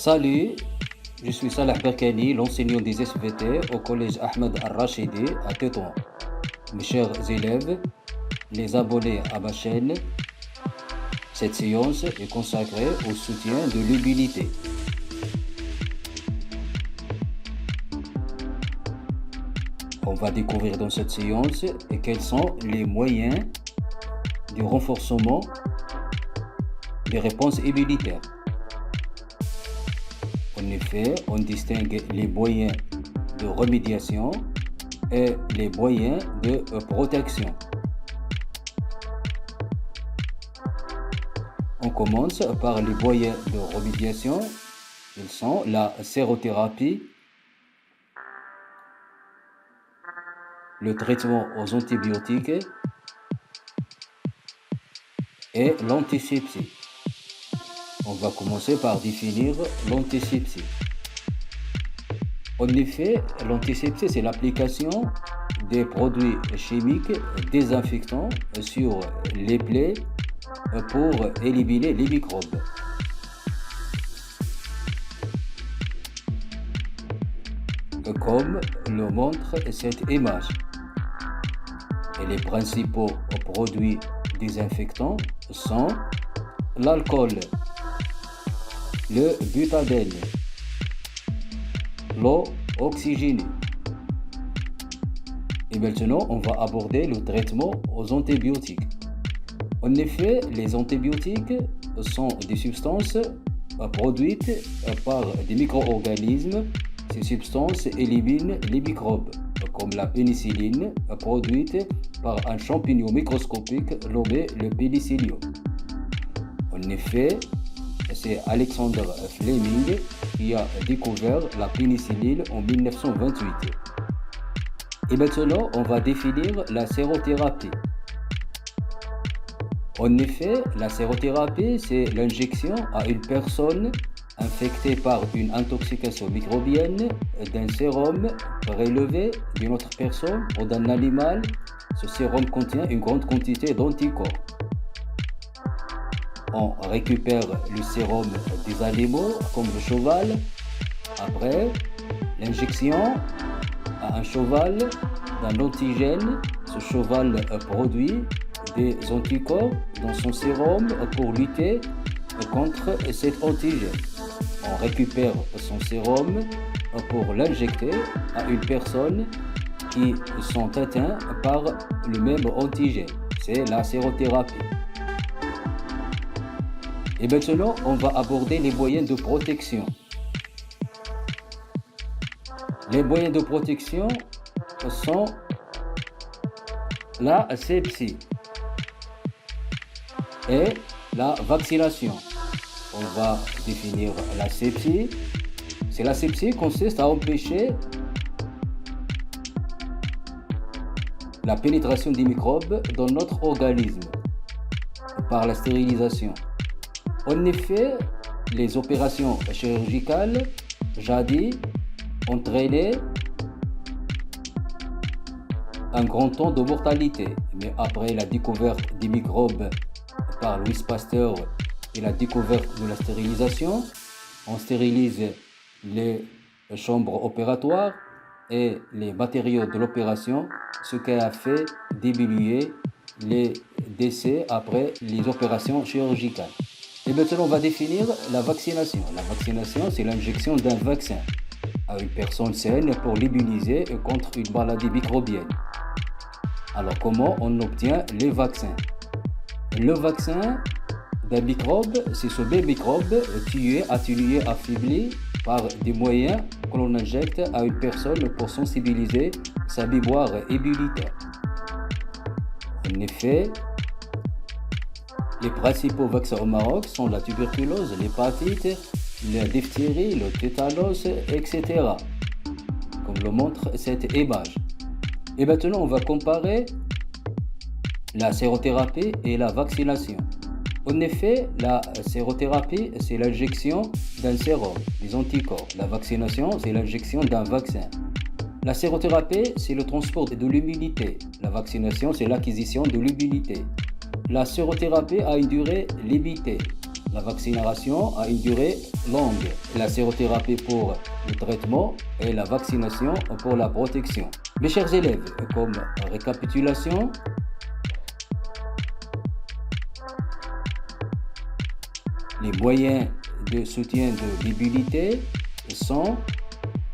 Salut, je suis Salah Berkani, l'enseignant des SVT au collège Ahmed Al-Rachidi à Tétouan. Mes chers élèves, les abonnés à ma chaîne, cette séance est consacrée au soutien de l'humilité. On va découvrir dans cette séance quels sont les moyens du renforcement des réponses immunitaires. En effet, on distingue les moyens de remédiation et les moyens de protection. On commence par les moyens de remédiation. Ils sont la sérothérapie, le traitement aux antibiotiques et l'antisepsie. On va commencer par définir l'antisepsie. En effet, l'antisepsie, c'est l'application des produits chimiques désinfectants sur les plaies pour éliminer les microbes. Comme le montre cette image. Et les principaux produits désinfectants sont l'alcool, le butadène, l'eau oxygénée. Et maintenant, on va aborder le traitement aux antibiotiques. En effet, les antibiotiques sont des substances produites par des micro-organismes. Ces substances éliminent les microbes, comme la pénicilline produite par un champignon microscopique nommé le pénicillium. En effet, c'est Alexander Fleming qui a découvert la pénicilline en 1928. Et maintenant, on va définir la sérothérapie. En effet, la sérothérapie, c'est l'injection à une personne infectée par une intoxication microbienne d'un sérum prélevé d'une autre personne ou d'un animal. Ce sérum contient une grande quantité d'anticorps. On récupère le sérum des animaux comme le cheval. Après l'injection à un cheval d'un antigène, ce cheval produit des anticorps dans son sérum pour lutter contre cet antigène. On récupère son sérum pour l'injecter à une personne qui sont atteints par le même antigène. C'est la sérothérapie. Et maintenant, on va aborder les moyens de protection. Les moyens de protection sont la sepsie et la vaccination. On va définir la sepsie. La sepsie consiste à empêcher la pénétration des microbes dans notre organisme par la stérilisation. En effet, les opérations chirurgicales jadis entraînaient un grand taux de mortalité. Mais après la découverte des microbes par Louis Pasteur et la découverte de la stérilisation, on stérilise les chambres opératoires et les matériaux de l'opération, ce qui a fait diminuer les décès après les opérations chirurgicales. Et maintenant, on va définir la vaccination. La vaccination, c'est l'injection d'un vaccin à une personne saine pour l'immuniser contre une maladie microbienne. Alors, comment on obtient les vaccins? Le vaccin d'un microbe, c'est ce même microbe tué, atténué, affaibli par des moyens que l'on injecte à une personne pour sensibiliser sa mémoire immunitaire. En effet, les principaux vaccins au Maroc sont la tuberculose, l'hépatite, la diphtérie, le tétanos, etc. Comme le montre cette image. Et maintenant, on va comparer la sérothérapie et la vaccination. En effet, la sérothérapie, c'est l'injection d'un sérum, des anticorps. La vaccination, c'est l'injection d'un vaccin. La sérothérapie, c'est le transport de l'immunité. La vaccination, c'est l'acquisition de l'immunité. La sérothérapie a une durée limitée. la vaccination a une durée longue, la sérothérapie pour le traitement et la vaccination pour la protection. Mes chers élèves, comme récapitulation, les moyens de soutien de l'immunité sont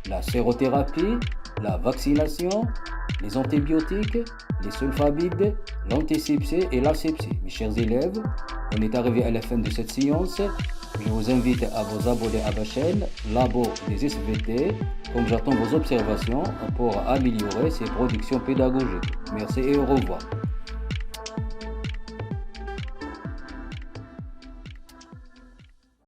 la sérothérapie, la vaccination, les antibiotiques, les sulfamides, l'antisepsie et l'asepsie. Mes chers élèves, on est arrivé à la fin de cette séance. Je vous invite à vous abonner à ma chaîne Labo des SVT, comme j'attends vos observations pour améliorer ces productions pédagogiques. Merci et au revoir.